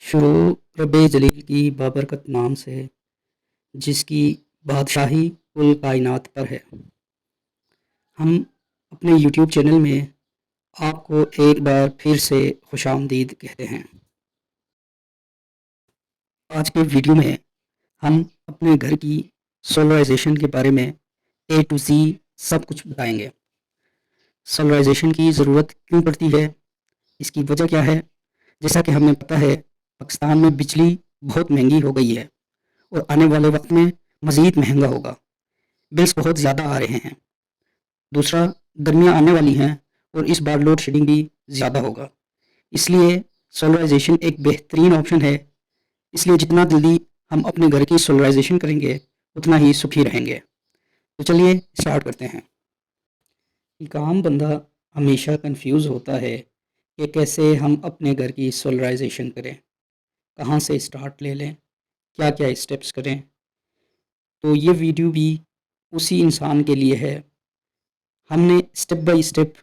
शुरू रब्बे जलील की बाबरकत नाम से, जिसकी बादशाही कुल कायनात पर है। हम अपने यूट्यूब चैनल में आपको एक बार फिर से खुशामदीद कहते हैं। आज के वीडियो में हम अपने घर की सोलराइजेशन के बारे में ए टू ज़ी सब कुछ बताएंगे। सोलराइजेशन की ज़रूरत क्यों पड़ती है, इसकी वजह क्या है। जैसा कि हमें पता है, पाकिस्तान में बिजली बहुत महंगी हो गई है और आने वाले वक्त में मज़ीद महंगा होगा। बिल्स बहुत ज़्यादा आ रहे हैं। दूसरा, गर्मियाँ आने वाली हैं और इस बार लोड शेडिंग भी ज़्यादा होगा। इसलिए सोलराइजेशन एक बेहतरीन ऑप्शन है। इसलिए जितना जल्दी हम अपने घर की सोलराइजेशन करेंगे, उतना ही सुखी रहेंगे। तो चलिए स्टार्ट करते हैं। एक आम बंदा हमेशा कंफ्यूज होता है कि कैसे हम अपने घर की सोलराइजेशन करें, कहाँ से स्टार्ट ले लें, क्या क्या स्टेप्स करें। तो ये वीडियो भी उसी इंसान के लिए है। हमने स्टेप बाय स्टेप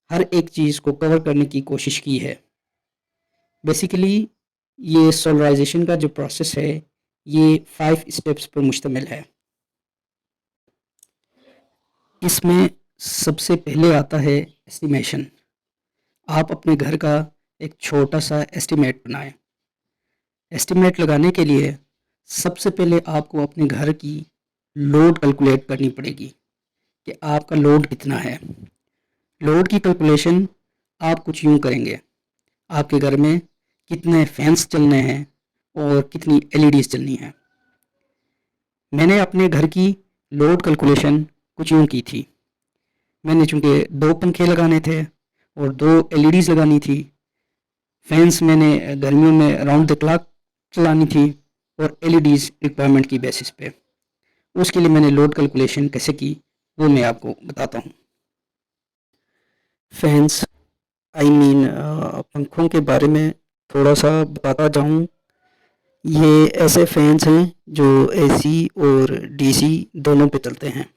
हर एक चीज़ को कवर करने की कोशिश की है। बेसिकली ये सोलराइजेशन का जो प्रोसेस है, ये 5 स्टेप्स पर मुश्तमिल है। इसमें सबसे पहले आता है एस्टिमेशन। आप अपने घर का एक छोटा सा एस्टिमेट बनाएं। एस्टिमेट लगाने के लिए सबसे पहले आपको अपने घर की लोड कैलकुलेट करनी पड़ेगी कि आपका लोड कितना है। लोड की कैलकुलेशन आप कुछ यूँ करेंगे, आपके घर में कितने फैंस चलने हैं और कितनी एलईडीज़ चलनी हैं। मैंने अपने घर की लोड कैलकुलेशन कुछ यूँ की थी। मैंने चूँकि 2 पंखे लगाने थे और 2 एलईडीज़ लगानी थी। फैंस मैंने गर्मियों में राउंड द क्लॉक चलानी थी और एलईडीज़ रिक्वायरमेंट की बेसिस पे। उसके लिए मैंने लोड कैलकुलेशन कैसे की, वो मैं आपको बताता हूँ। फैंस पंखों के बारे में थोड़ा सा बताता जाऊँ। ये ऐसे फैंस हैं जो एसी और डीसी दोनों पे चलते हैं।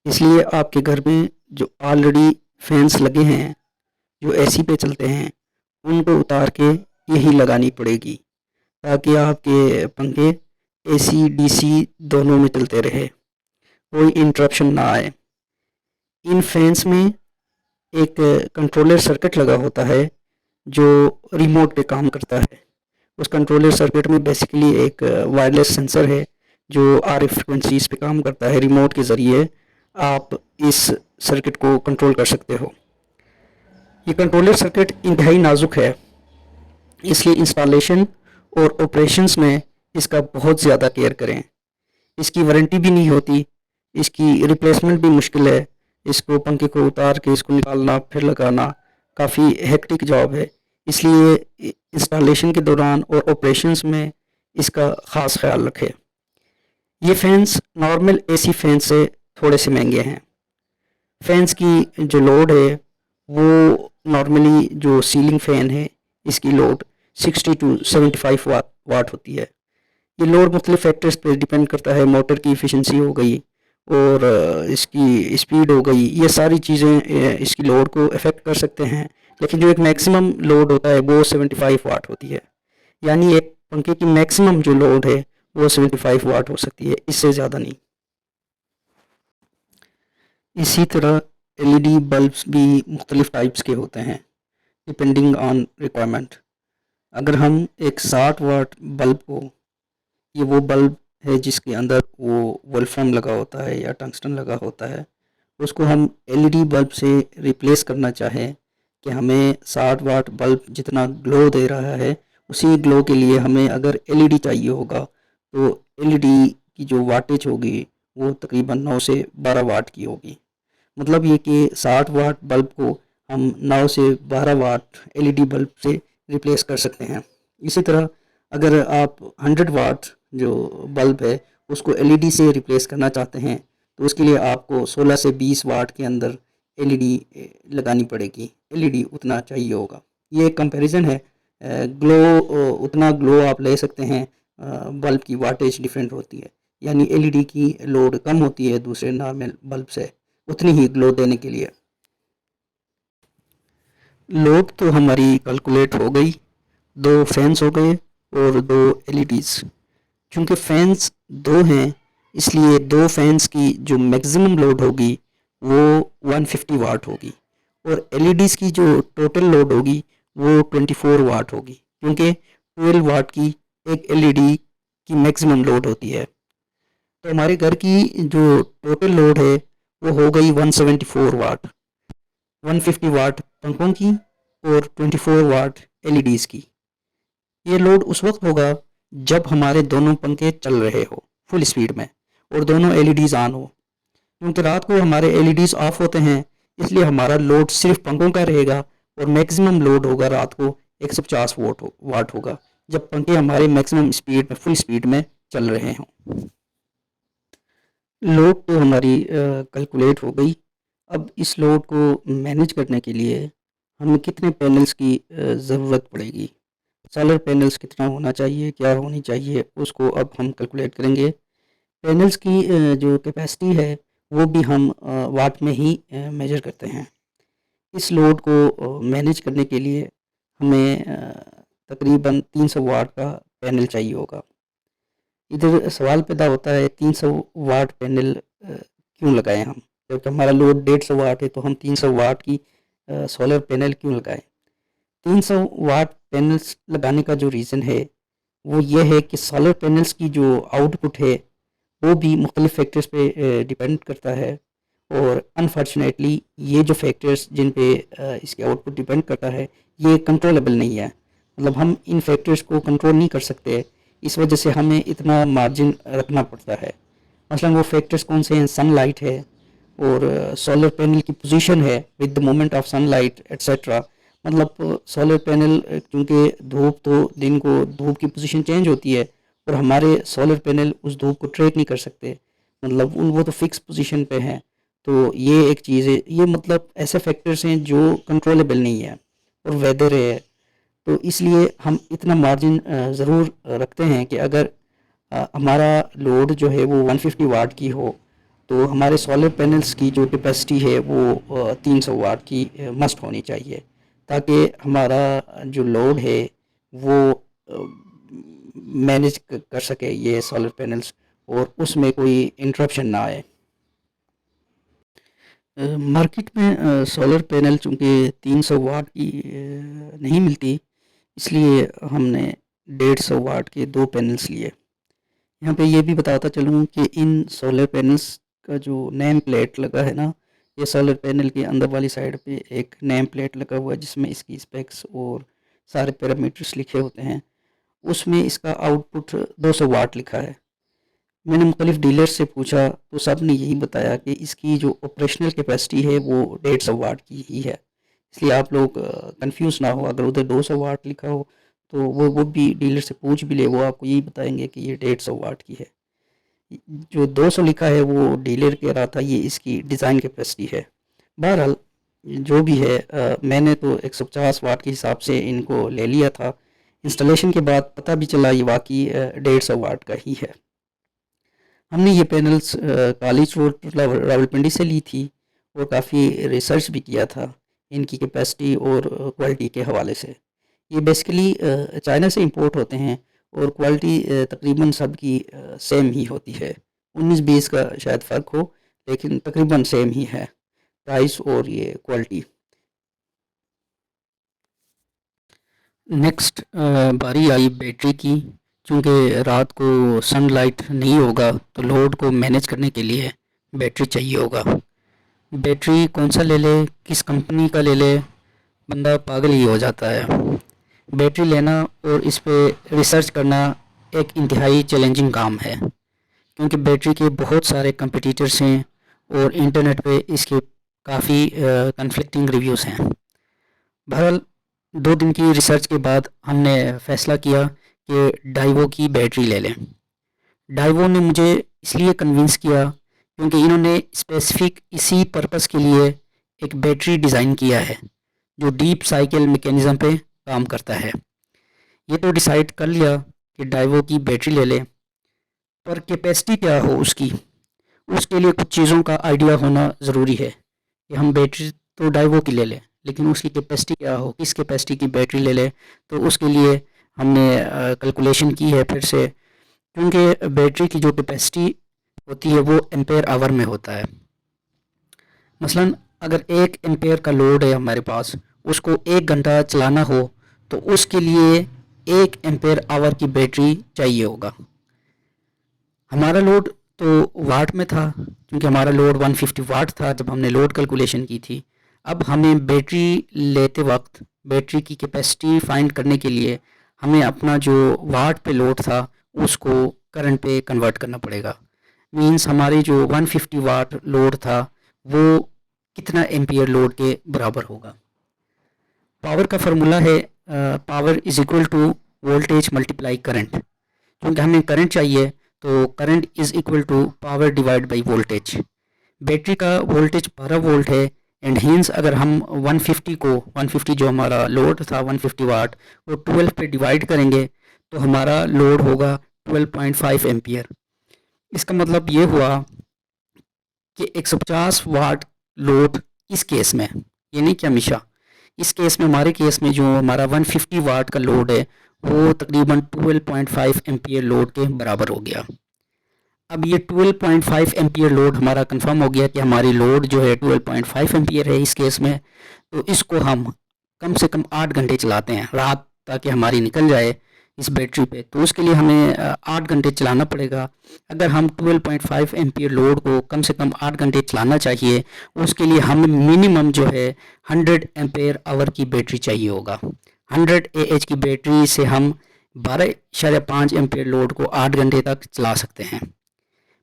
इसलिए आपके घर में जो ऑलरेडी फैंस लगे हैं, जो एसी पे चलते हैं, उनको उतार के यही लगानी पड़ेगी ताकि आपके पंखे एसी डीसी दोनों में चलते रहे, कोई इंटरप्शन ना आए। इन फैंस में एक कंट्रोलर सर्किट लगा होता है जो रिमोट पे काम करता है। उस कंट्रोलर सर्किट में बेसिकली एक वायरलेस सेंसर है जो आरएफ फ्रिक्वेंसीज पे काम करता है। रिमोट के ज़रिए आप इस सर्किट को कंट्रोल कर सकते हो। ये कंट्रोलर सर्किट इंतहाई नाजुक है, इसलिए इंस्टॉलेशन और ऑपरेशंस में इसका बहुत ज़्यादा केयर करें। इसकी वारंटी भी नहीं होती, इसकी रिप्लेसमेंट भी मुश्किल है। इसको पंखे को उतार के इसको निकालना फिर लगाना काफ़ी हेक्टिक जॉब है। इसलिए इंस्टॉलेशन के दौरान और ऑपरेशंस में इसका ख़ास ख्याल रखें। ये फैंस नॉर्मल एसी फैन से थोड़े से महंगे हैं। फैंस की जो लोड है वो नॉर्मली जो सीलिंग फ़ैन है, इसकी लोड 60 टू 75 वाट होती है। ये लोड मुख्तलिफ फैक्टर्स पे डिपेंड करता है। मोटर की एफिशिएंसी हो गई और इसकी स्पीड हो गई, ये सारी चीज़ें इसकी लोड को अफेक्ट कर सकते हैं। लेकिन जो एक मैक्सिमम लोड होता है वो 75 वाट होती है। यानी एक पंखे की मैक्सिमम जो लोड है वो 75 वाट हो सकती है, इससे ज़्यादा नहीं। इसी तरह एलईडी बल्ब्स भी मुख्तलिफ टाइप्स के होते हैं डिपेंडिंग ऑन रिक्वायरमेंट। अगर हम एक 60 वाट बल्ब को, ये वो बल्ब है जिसके अंदर वो वोल्फ्राम लगा होता है या टंगस्टन लगा होता है, उसको हम एलईडी बल्ब से रिप्लेस करना चाहें कि हमें 60 वाट बल्ब जितना ग्लो दे रहा है, उसी ग्लो के लिए हमें अगर एलईडी चाहिए होगा तो एलईडी की जो वाटेज होगी वो तकरीबन 9 से 12 वाट की होगी। मतलब ये कि 60 वाट बल्ब को हम 9 से 12 वाट एलईडी बल्ब से रिप्लेस कर सकते हैं। इसी तरह अगर आप 100 वाट जो बल्ब है उसको एलईडी से रिप्लेस करना चाहते हैं तो उसके लिए आपको 16 से 20 वाट के अंदर एलईडी लगानी पड़ेगी। एलईडी उतना चाहिए होगा। ये एक कंपैरिजन है। ग्लो उतना ग्लो आप ले सकते हैं, बल्ब की वाटेज डिफरेंट होती है। यानी एलईडी की लोड कम होती है दूसरे नॉर्मल बल्ब से उतनी ही ग्लो देने के लिए। लोड तो हमारी कैलकुलेट हो गई। दो फैंस हो गए और दो एलईडीज़। क्योंकि फैंस दो हैं, इसलिए दो फैंस की जो मैक्सिमम लोड होगी वो 150 वाट होगी, और एलईडीज़ की जो टोटल लोड होगी वो 24 वाट होगी, क्योंकि 12 वाट की एक एलईडी की मैक्सिमम लोड होती है। तो हमारे घर की जो टोटल लोड है वो हो गई 174 वाट, 150 वाट पंखों की और 24 वाट एलईडीज़ की। ये लोड उस वक्त होगा जब हमारे दोनों पंखे चल रहे हो फुल स्पीड में और दोनों एलईडीज़ ऑन हो। क्योंकि रात को हमारे एलईडीज़ ऑफ होते हैं, इसलिए हमारा लोड सिर्फ पंखों का रहेगा और मैक्सिमम लोड होगा रात को 150 वाट होगा, जब पंखे हमारे मैक्सिमम स्पीड में फुल स्पीड में चल रहे हों। लोड तो हमारी कैलकुलेट हो गई। अब इस लोड को मैनेज करने के लिए हमें कितने पैनल्स की ज़रूरत पड़ेगी, सोलर पैनल्स कितना होना चाहिए, क्या होनी चाहिए, उसको अब हम कैलकुलेट करेंगे। पैनल्स की जो कैपेसिटी है वो भी हम वाट में ही मेजर करते हैं। इस लोड को मैनेज करने के लिए हमें तकरीबन 300 वाट का पैनल चाहिए होगा। इधर सवाल पैदा होता है 300 वाट पैनल क्यों लगाएं हम, जबकि हमारा लोड 150 वाट है, तो हम 300 वाट की सोलर पैनल क्यों लगाएं। 300 वाट पैनल्स लगाने का जो रीज़न है वो ये है कि सोलर पैनल्स की जो आउटपुट है वो भी मुख्तलिफ फैक्टर्स पे डिपेंड करता है, और अनफॉर्चुनेटली ये जो फैक्टर्स जिन पे इसके आउटपुट डिपेंड करता है ये कंट्रोलेबल नहीं है। मतलब हम इन फैक्टर्स को कंट्रोल नहीं कर सकते, इस वजह से हमें इतना मार्जिन रखना पड़ता है। मसलन वो फैक्टर्स कौन से हैं, सनलाइट है और सोलर पैनल की पोजीशन है with the moment of sunlight etcetera. मतलब सोलर पैनल क्योंकि धूप तो दिन को धूप की पोजीशन चेंज होती है और हमारे सोलर पैनल उस धूप को ट्रैक नहीं कर सकते, मतलब उन वो तो फिक्स पोजीशन पे हैं। तो ये एक चीज़ है, ये मतलब ऐसे फैक्टर्स हैं जो कंट्रोलेबल नहीं है, और वेदर है। तो इसलिए हम इतना मार्जिन ज़रूर रखते हैं कि अगर हमारा लोड जो है वो 150 वाट की हो तो हमारे सोलर पैनल्स की जो कैपेसिटी है वो 300 वाट की मस्ट होनी चाहिए, ताकि हमारा जो लोड है वो मैनेज कर सके ये सोलर पैनल्स और उसमें कोई इंटरप्शन ना आए। मार्केट में सोलर पैनल चूँकि 300 वाट की नहीं मिलती, इसलिए हमने 150 वाट के दो पैनल्स लिए। यहाँ पे ये भी बताता चलूँ कि इन सोलर पैनल्स का जो नेम प्लेट लगा है ना, ये सोलर पैनल के अंदर वाली साइड पे एक नेम प्लेट लगा हुआ है जिसमें इसकी स्पेक्स और सारे पैरामीटर्स लिखे होते हैं। उसमें इसका आउटपुट 200 वाट लिखा है। मैंने मुख्तलिफ डीलर्स से पूछा तो सब ने यही बताया कि इसकी जो ऑपरेशनल कैपेसिटी है वो 150 वाट की ही है। इसलिए आप लोग कंफ्यूज ना हो, अगर उधर 200 वाट लिखा हो तो वो भी डीलर से पूछ भी ले, वो आपको यही बताएंगे कि ये 150 वाट की है। जो 200 लिखा है वो डीलर कह रहा था ये इसकी डिज़ाइन कैपेसिटी है। बहरहाल जो भी है मैंने तो 150 वाट के हिसाब से इनको ले लिया था। इंस्टॉलेशन के बाद पता भी चला ये वाकई 150 वाट का ही है। हमने ये पैनल्स कॉलेज रोड रावलपिंडी से ली थी और काफ़ी रिसर्च भी किया था इनकी कैपेसिटी और क्वालिटी के हवाले से। ये बेसिकली चाइना से इंपोर्ट होते हैं और क्वालिटी तकरीबन सब की सेम ही होती है। 19-20 का शायद फ़र्क हो, लेकिन तकरीबन सेम ही है प्राइस और ये क्वालिटी। नेक्स्ट बारी आई बैटरी की। चूँकि रात को सनलाइट नहीं होगा तो लोड को मैनेज करने के लिए बैटरी चाहिए होगा। बैटरी कौन सा ले ले, किस कंपनी का ले ले, बंदा पागल ही हो जाता है। बैटरी लेना और इस पे रिसर्च करना एक इंतहाई चैलेंजिंग काम है, क्योंकि बैटरी के बहुत सारे कंपटीटर्स हैं और इंटरनेट पे इसके काफ़ी कन्फ्लिक्टिंग रिव्यूज़ हैं। बहरहाल 2 दिन की रिसर्च के बाद हमने फ़ैसला किया कि डाइवो की बैटरी ले लें। डाइवो ने मुझे इसलिए कन्विंस किया क्योंकि इन्होंने स्पेसिफ़िक इसी पर्पस के लिए एक बैटरी डिज़ाइन किया है जो डीप साइकिल मैकेनिज़्म पे काम करता है। ये तो डिसाइड कर लिया कि डाइवो की बैटरी ले लें, पर कैपेसिटी क्या हो उसकी, उसके लिए कुछ चीज़ों का आइडिया होना ज़रूरी है कि हम बैटरी तो डाइवो की ले लें, लेकिन उसकी कैपेसिटी क्या हो, किस कैपेसिटी की बैटरी ले लें, तो उसके लिए हमने कैलकुलेशन की है फिर से, क्योंकि बैटरी की जो कैपेसिटी होती है वो एम्पेयर आवर में होता है। मसलन अगर 1 एम्पेयर का लोड है हमारे पास, उसको 1 घंटा चलाना हो तो उसके लिए 1 एम्पेयर आवर की बैटरी चाहिए होगा। हमारा लोड तो वाट में था, क्योंकि हमारा लोड 150 वाट था जब हमने लोड कैलकुलेशन की थी। अब हमें बैटरी लेते वक्त बैटरी की कैपेसिटी फाइंड करने के लिए हमें अपना जो वाट पे लोड था उसको करंट पे कन्वर्ट करना पड़ेगा। मींस हमारी जो 150 वाट लोड था वो कितना एम्पियर लोड के बराबर होगा। पावर का फार्मूला है power is equal to voltage multiply current. क्योंकि हमें करंट चाहिए तो current is equal to power divide by voltage. Battery का वोल्टेज 12 वोल्ट है एंड हेंस अगर हम 150 जो हमारा लोड था 150 वाट वो 12 पे डिवाइड करेंगे तो हमारा लोड होगा 12.5 एम्पियर। इसका मतलब ये हुआ कि 150 वाट लोड इस केस में, ये नहीं कि हमेशा, इस केस में हमारे केस में जो हमारा 150 वाट का लोड है वो तकरीबन 12.5 एम्पियर लोड के बराबर हो गया। अब ये 12.5 एम्पियर लोड हमारा कंफर्म हो गया कि हमारी लोड जो है 12.5 एम्पियर है इस केस में। तो इसको हम कम से कम 8 घंटे चलाते हैं रात, ताकि हमारी निकल जाए इस बैटरी पे, तो उसके लिए हमें 8 घंटे चलाना पड़ेगा। अगर हम 12.5 एम्पियर लोड को कम से कम 8 घंटे चलाना चाहिए, उसके लिए हमें मिनिमम जो है 100 एम्पेयर आवर की बैटरी चाहिए होगा। 100 AH की बैटरी से हम 12.5 एम्पियर लोड को 8 घंटे तक चला सकते हैं।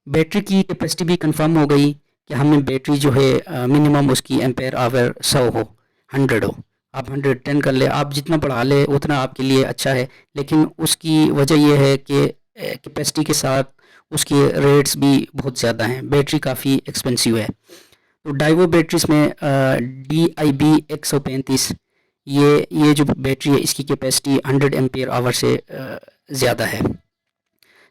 बैटरी की कैपेसिटी भी कंफर्म हो गई कि हमें बैटरी जो है मिनिमम उसकी एम्पेयर आवर 100 हो, 100 हो। आप 110 कर ले, आप जितना बढ़ा ले उतना आपके लिए अच्छा है, लेकिन उसकी वजह यह है कि कैपेसिटी के साथ उसके रेट्स भी बहुत ज़्यादा हैं, बैटरी काफ़ी एक्सपेंसिव है। तो डाइवो बैटरीज में DIB 135 ये जो बैटरी है इसकी कैपेसिटी 100 एम्पियर आवर से ज़्यादा है।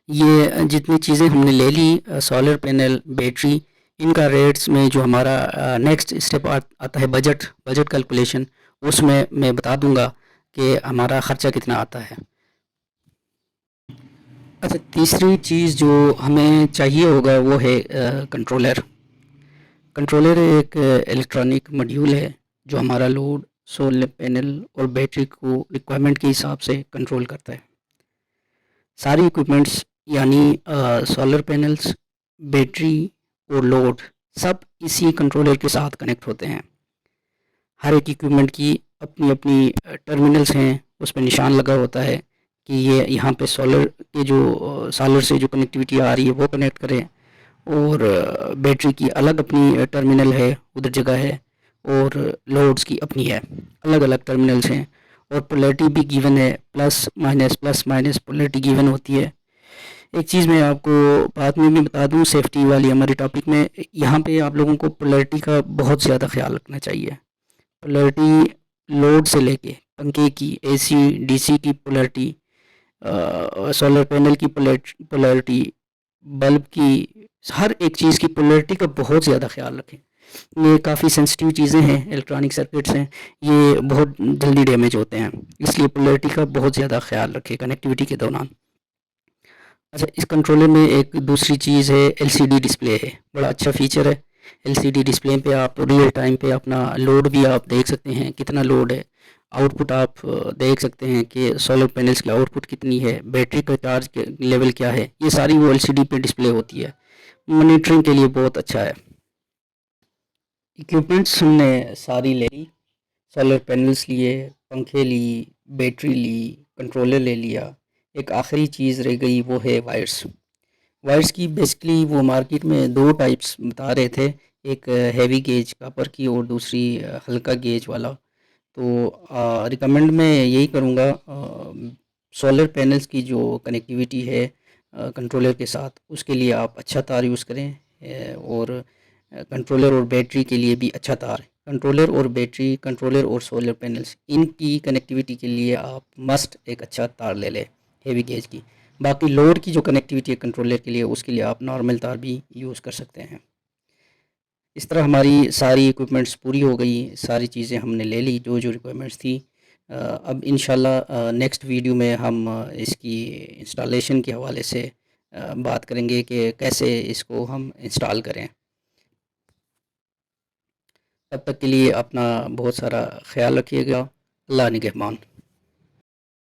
ये जितनी चीज़ें हमने ले ली, सोलर पैनल, बैटरी, इनका रेट्स में जो हमारा नेक्स्ट स्टेप आता है बजट कैलकुलेशन, उसमें मैं बता दूंगा कि हमारा ख़र्चा कितना आता है। अच्छा, तीसरी चीज़ जो हमें चाहिए होगा वो है कंट्रोलर। कंट्रोलर एक इलेक्ट्रॉनिक मॉड्यूल है जो हमारा लोड, सोलर पैनल और बैटरी को रिक्वायरमेंट के हिसाब से कंट्रोल करता है। सारी इक्विपमेंट्स यानी सोलर पैनल्स, बैटरी और लोड सब इसी कंट्रोलर के साथ कनेक्ट होते हैं। हर एक इक्विपमेंट की अपनी अपनी टर्मिनल्स हैं, उस पर निशान लगा होता है कि ये यहाँ पे सोलर के जो सोलर से जो कनेक्टिविटी आ रही है वो कनेक्ट करें, और बैटरी की अलग अपनी टर्मिनल है, उधर जगह है, और लोड्स की अपनी है, अलग अलग टर्मिनल्स हैं। और पोलैरिटी भी गिवन है, प्लस माइनस पोलैरिटी गिवन होती है। एक चीज़ मैं आपको बाद में भी बता दूं, सेफ्टी वाली हमारी टॉपिक में, यहाँ पे आप लोगों को पोलैरिटी का बहुत ज़्यादा ख्याल रखना चाहिए। पोलैरिटी लोड से लेके पंखे की, AC DC की पोलैरिटी, सोलर पैनल की पोलैरिटी, बल्ब की, हर एक चीज़ की पोलैरिटी का बहुत ज़्यादा ख्याल रखें। ये काफ़ी सेंसिटिव चीज़ें हैं, इलेक्ट्रॉनिक सर्किट्स हैं, ये बहुत जल्दी डैमेज होते हैं, इसलिए पोलैरिटी का बहुत ज़्यादा ख्याल रखें कनेक्टिविटी के दौरान। अच्छा, इस कंट्रोलर में एक दूसरी चीज़ है, LCD डिस्प्ले है, बड़ा अच्छा फीचर है। LCD डिस्प्ले पे आप रियल टाइम पे अपना लोड भी आप देख सकते हैं, कितना लोड है, आउटपुट आप देख सकते हैं कि सोलर पैनल्स की आउटपुट कितनी है, बैटरी का चार्ज लेवल क्या है, ये सारी वो LCD पे डिस्प्ले होती है। मॉनिटरिंग के लिए बहुत अच्छा है। इक्विपमेंट्स हमने सारी ले ली, सोलर पैनल्स लिए, पंखे ली, बैटरी ली, कंट्रोलर ले लिया। एक आखिरी चीज़ रह गई, वो है वायर्स। वायर्स की बेसिकली वो मार्केट में दो टाइप्स बता रहे थे, एक हैवी गेज कापर की और दूसरी हल्का गेज वाला। तो रिकमेंड मैं यही करूँगा, सोलर पैनल्स की जो कनेक्टिविटी है कंट्रोलर के साथ, उसके लिए आप अच्छा तार यूज़ करें, और कंट्रोलर और बैटरी के लिए भी अच्छा तार। कंट्रोलर और बैटरी, कंट्रोलर और सोलर पैनल्स, इनकी कनेक्टिविटी के लिए आप मस्ट एक अच्छा तार ले लें हेवी गेज की। बाकी लोड की जो कनेक्टिविटी है कंट्रोलर के लिए, उसके लिए आप नॉर्मल तार भी यूज़ कर सकते हैं। इस तरह हमारी सारी इक्विपमेंट्स पूरी हो गई, सारी चीज़ें हमने ले ली जो रिक्वायरमेंट्स थी। अब इंशाल्लाह नेक्स्ट वीडियो में हम इसकी इंस्टॉलेशन के हवाले से बात करेंगे कि कैसे इसको हम इंस्टॉल करें। तब तक के लिए अपना बहुत सारा ख्याल रखिएगा। अल्लाह निगहबान।